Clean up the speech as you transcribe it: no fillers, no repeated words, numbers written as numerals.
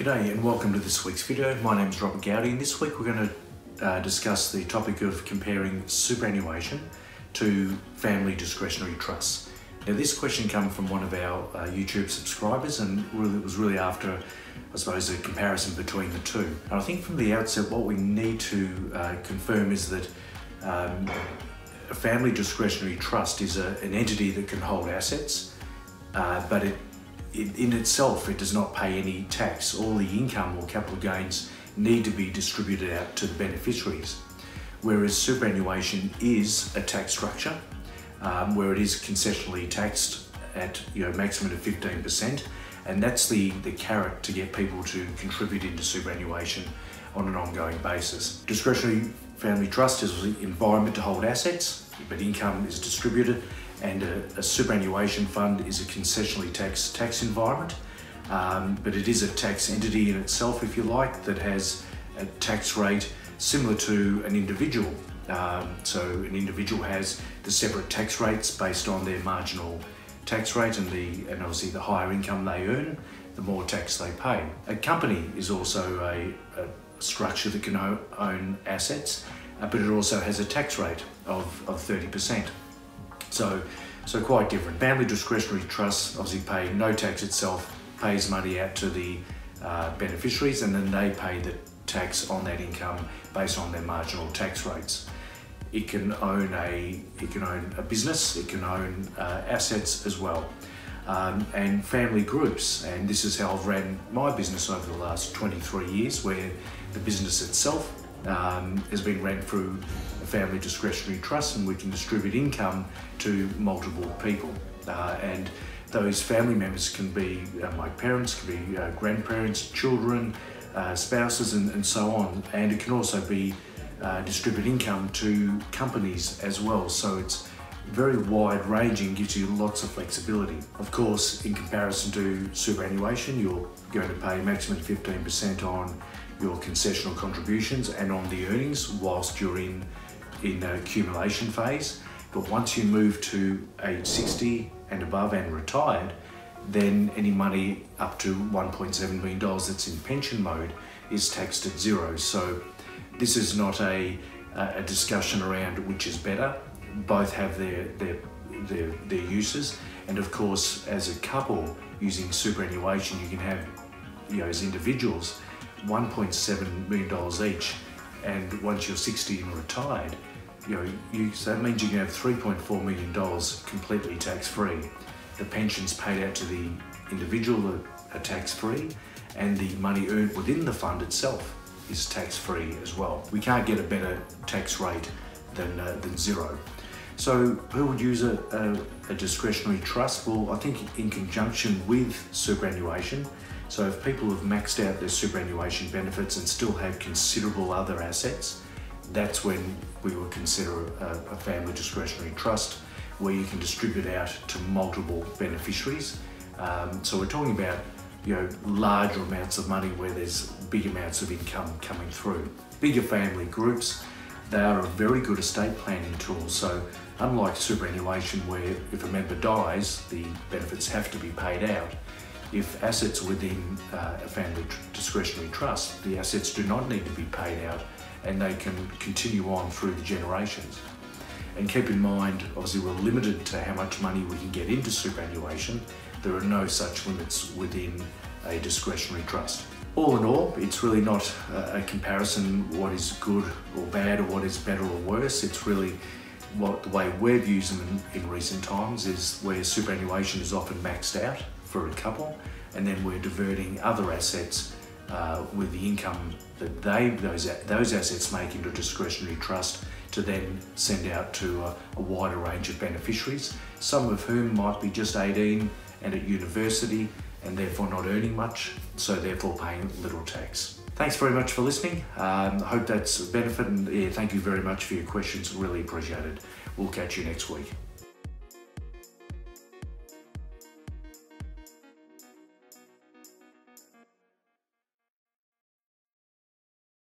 G'day and welcome to this week's video. My name is Robert Gowdy and this week we're going to discuss the topic of comparing superannuation to family discretionary trusts. Now this question came from one of our YouTube subscribers and it was really after, I suppose, a comparison between the two. And I think from the outset what we need to confirm is that a family discretionary trust is an entity that can hold assets, but in itself, it does not pay any tax. All the income or capital gains need to be distributed out to the beneficiaries. Whereas superannuation is a tax structure where it is concessionally taxed at maximum of 15%, and that's the carrot to get people to contribute into superannuation on an ongoing basis. Discretionary family trust is the environment to hold assets, but income is distributed, and a superannuation fund is a concessionally taxed tax environment, but it is a tax entity in itself, if you like, that has a tax rate similar to an individual. So an individual has the separate tax rates based on their marginal tax rate, and obviously the higher income they earn, the more tax they pay. A company is also a structure that can own assets, but it also has a tax rate of 30%. So quite different. Family discretionary trusts obviously pay no tax itself, pays money out to the beneficiaries, and then they pay the tax on that income based on their marginal tax rates. It can own a business, it can own assets as well. And family groups, and this is how I've ran my business over the last 23 years, where the business itself has been run through a family discretionary trust, and we can distribute income to multiple people. And those family members can be my parents, can be grandparents, children, spouses, and so on. And it can also be distribute income to companies as well. So it's very wide ranging, gives you lots of flexibility. Of course, in comparison to superannuation, you're going to pay maximum 15% on your concessional contributions and on the earnings whilst you're in an accumulation phase. But once you move to age 60 and above and retired, then any money up to $1.7 million that's in pension mode is taxed at zero. So this is not a discussion around which is better. Both have their uses, and of course as a couple using superannuation you can have, as individuals, $1.7 million each, and once you're 60 and retired, so that means you can have $3.4 million completely tax-free. The pensions paid out to the individual are tax-free, and the money earned within the fund itself is tax-free as well. We can't get a better tax rate than zero. So who would use a discretionary trust? Well, I think in conjunction with superannuation. So if people have maxed out their superannuation benefits and still have considerable other assets, that's when we would consider a family discretionary trust, where you can distribute out to multiple beneficiaries. So we're talking about larger amounts of money where there's big amounts of income coming through. Bigger family groups, they are a very good estate planning tool. So unlike superannuation, where if a member dies, the benefits have to be paid out, if assets within a family discretionary trust, the assets do not need to be paid out, and they can continue on through the generations. And keep in mind, obviously we're limited to how much money we can get into superannuation. There are no such limits within a discretionary trust. All in all, it's really not a comparison what is good or bad or what is better or worse. It's really the way we've used them in recent times is where superannuation is often maxed out for a couple, and then we're diverting other assets with the income that those assets make into a discretionary trust to then send out to a wider range of beneficiaries, some of whom might be just 18 and at university and therefore not earning much, so therefore paying little tax. Thanks very much for listening. I hope that's a benefit, and thank you very much for your questions, really appreciate it. We'll catch you next week.